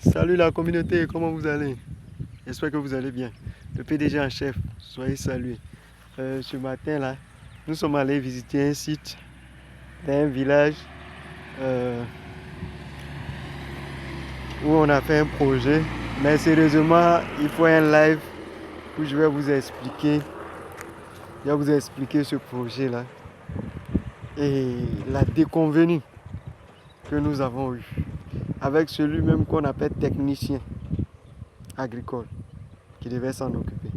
Salut la communauté, comment vous allez? J'espère que vous allez bien. Le PDG en chef, soyez salués. Ce matin là, nous sommes allés visiter un site d'un village euh, où on a fait un projet. Mais sérieusement, il faut un live où je vais vous expliquer ce projet là et la déconvenue que nous avons eue avec celui même qu'on appelle technicien agricole qui devait s'en occuper.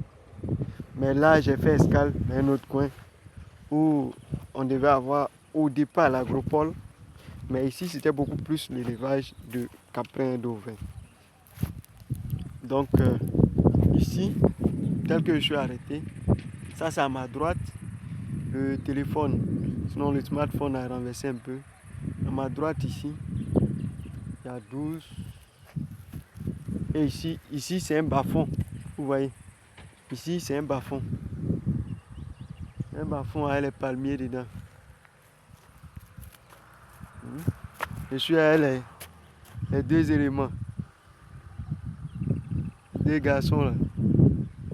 Mais là, j'ai fait escale dans un autre coin où on devait avoir au départ l'agropole, mais ici c'était beaucoup plus l'élevage de caprins et d'ovins. Donc ici, tel que je suis arrêté, ça c'est à ma droite, le téléphone, sinon le smartphone a renversé un peu. À ma droite ici, il y a 12. Et ici c'est un bas-fond, vous voyez. Ici c'est un bas-fond. Un bas-fond avec les palmiers dedans. Je suis à les deux éléments. Deux garçons là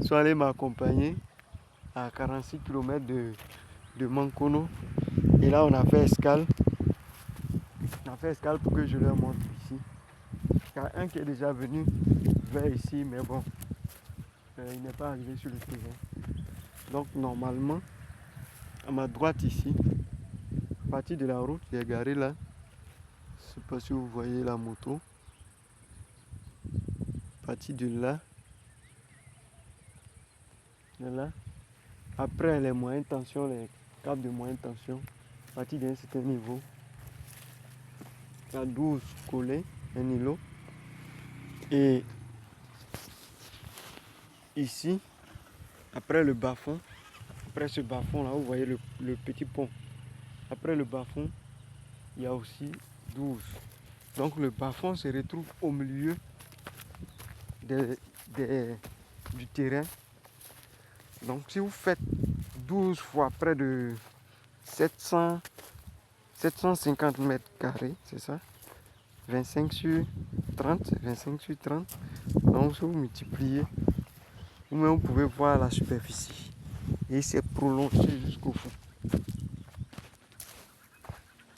sont allés m'accompagner à 46 km de Mankono. Et là, on a fait escale. On a fait escale pour que je leur montre ici. Il y a un qui est déjà venu vers ici, mais bon, il n'est pas arrivé sur le terrain. Donc, normalement, à ma droite ici, à partir de la route, il est garé là. Je ne sais pas si vous voyez la moto. À partir de là, après les moyennes tensions, les câbles de moyenne tension, à partir d'un certain niveau, il y a 12 collés, un îlot. Et ici, après le bas-fond, après ce bas-fond là, vous voyez le petit pont. Après le bas-fond, il y a aussi 12. Donc le bas-fond se retrouve au milieu du terrain. Donc si vous faites 12 fois près de 750 mètres carrés, c'est ça? 25 sur 30, 25 sur 30. Donc si vous multipliez, vous-même vous pouvez voir la superficie. Et c'est prolongé jusqu'au fond.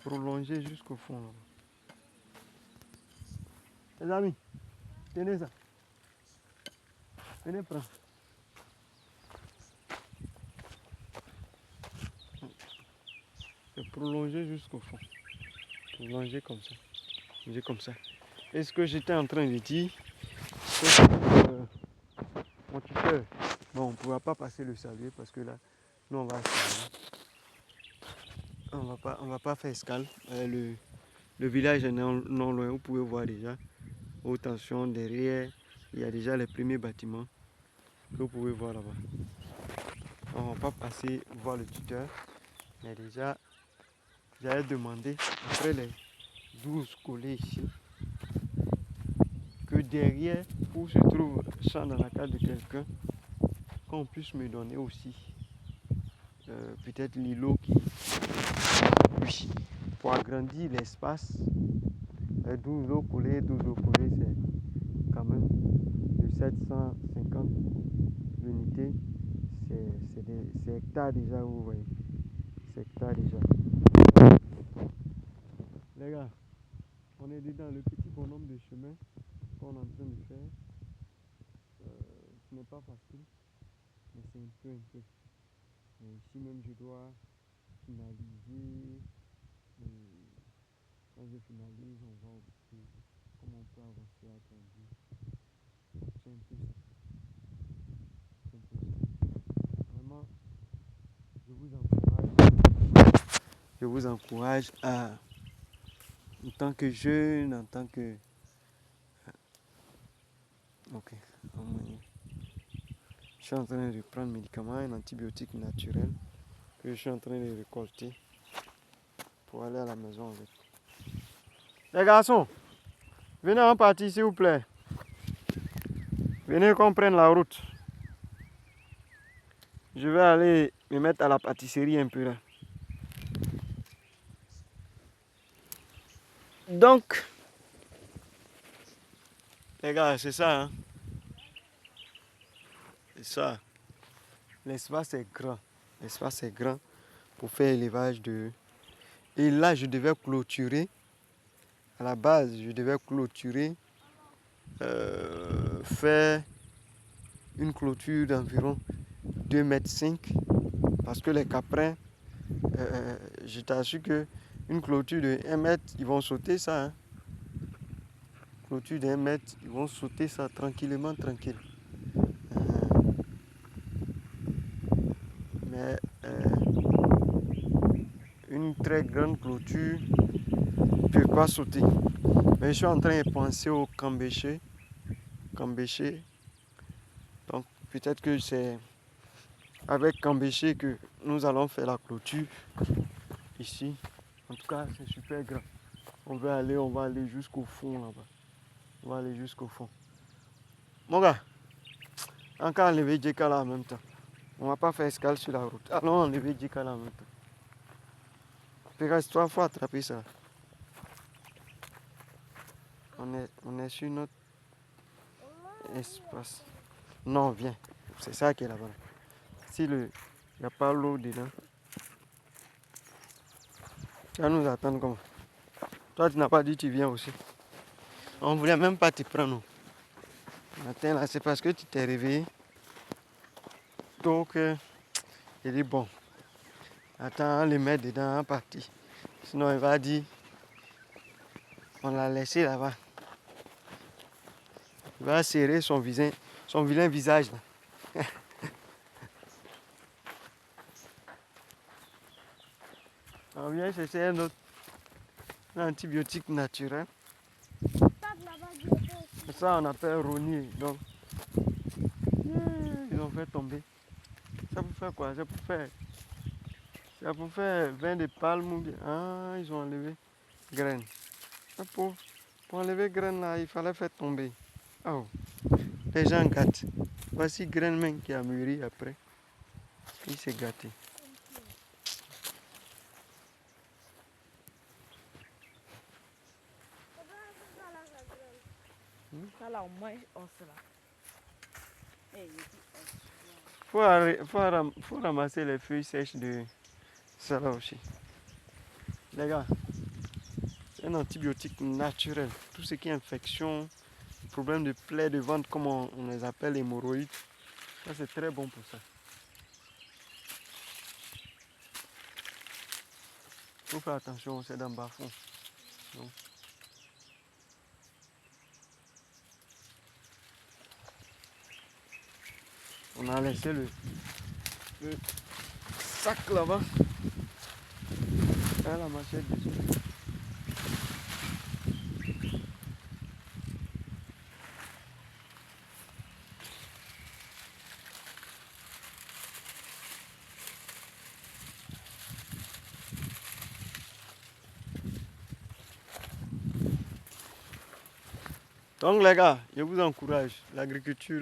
Prolongé jusqu'au fond là-bas. Les amis, tenez ça. Venez prendre. C'est prolongé jusqu'au fond. Prolongé comme ça. Prolongé comme ça. Et ce que j'étais en train de dire, c'est que mon tuteur, bon, on ne pourra pas passer le saluer parce que là, nous on va on va pas faire escale. Le village est non loin, vous pouvez voir déjà. Haute tension derrière, il y a déjà les premiers bâtiments que vous pouvez voir là-bas. On ne va pas passer voir le tuteur, mais déjà, j'avais demandé, après les 12 collés ici, que derrière, où se trouve le champ dans la case de quelqu'un, qu'on puisse me donner aussi peut-être l'îlot qui, oui, pour agrandir l'espace. 12 lots collés, c'est quand même de 750 unités. C'est hectares déjà, vous voyez. C'est hectares déjà. Les gars, on est dedans, le petit bonhomme de chemin qu'on est en train de faire. Ce n'est pas facile, mais c'est un peu. Et ici même, je dois finaliser. Et quand je finalise, on va observer comment on peut avancer à grandir. C'est un peu ça. C'est un peu ça. Vraiment, je vous encourage. Je vous encourage à, en tant que jeune, en tant que... Ok. Je suis en train de prendre un médicament, un antibiotique naturel que je suis en train de récolter pour aller à la maison avec. Les garçons, venez en partie s'il vous plaît. Venez qu'on prenne la route. Je vais aller me mettre à la pâtisserie un peu là. Donc, Les gars, c'est ça, hein? C'est ça. L'espace est grand. L'espace est grand pour faire élevage de... Et là, je devais clôturer. À la base, je devais clôturer, faire une clôture d'environ 2,5 m. Parce que les caprins, je t'assure que une clôture de 1 m, ils vont sauter ça. Hein. Clôture de 1 m, ils vont sauter ça tranquillement, tranquille. Mais une très grande clôture ne peut pas sauter. Mais je suis en train de penser au cambéché. Donc peut-être que c'est avec cambéché que nous allons faire la clôture ici. En tout cas, c'est super grand. On va aller jusqu'au fond là-bas. On va aller jusqu'au fond. Mon gars, encore enlever Djeka là en même temps. On va pas faire escale sur la route. Allons enlever Djeka là en même temps. Pégase, toi, il faut attraper ça. On est sur notre espace. Non, viens. C'est ça qui est là-bas. Si il n'y a pas l'eau dedans, tu vas nous attendre comment? Toi, tu n'as pas dit que tu viens aussi. On ne voulait même pas te prendre. Matin, là, c'est parce que tu t'es réveillé. Donc, il dit bon, attends, on le met dedans, on parti. Sinon, il va dire, on l'a laissé là-bas. Il va serrer son vilain visage là. On vient chercher un autre antibiotique naturel. Ça, on appelle rognier. Donc, ils ont fait tomber. Ça pour faire quoi? C'est pour faire vin de palme ou bien. Ah, ils ont enlevé graines. Pour enlever graines là, il fallait faire tomber. Oh, les gens gâtent. Voici graine même qui a mûri après. Il s'est gâté. Faut ramasser les feuilles sèches de ça là aussi. Les gars, c'est un antibiotique naturel. Tout ce qui est infection, problème de plaies de ventre, comme on les appelle hémorroïdes, ça c'est très bon pour ça. Faut faire attention, c'est dans le bas-fond. On a laissé le sac là-bas. Là, la machette dessus. Donc les gars, je vous encourage, l'agriculture.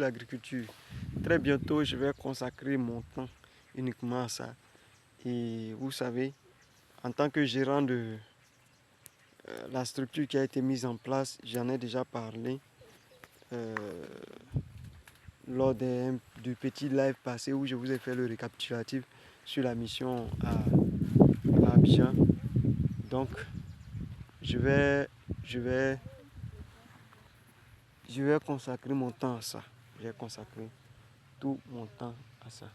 Très bientôt, je vais consacrer mon temps uniquement à ça. Et vous savez, en tant que gérant de la structure qui a été mise en place, j'en ai déjà parlé lors du petit live passé où je vous ai fait le récapitulatif sur la mission à Abidjan. Donc, je vais consacrer mon temps à ça. Je vais consacrer tout mon temps à ça.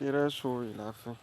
Il reste chaud, il a faim.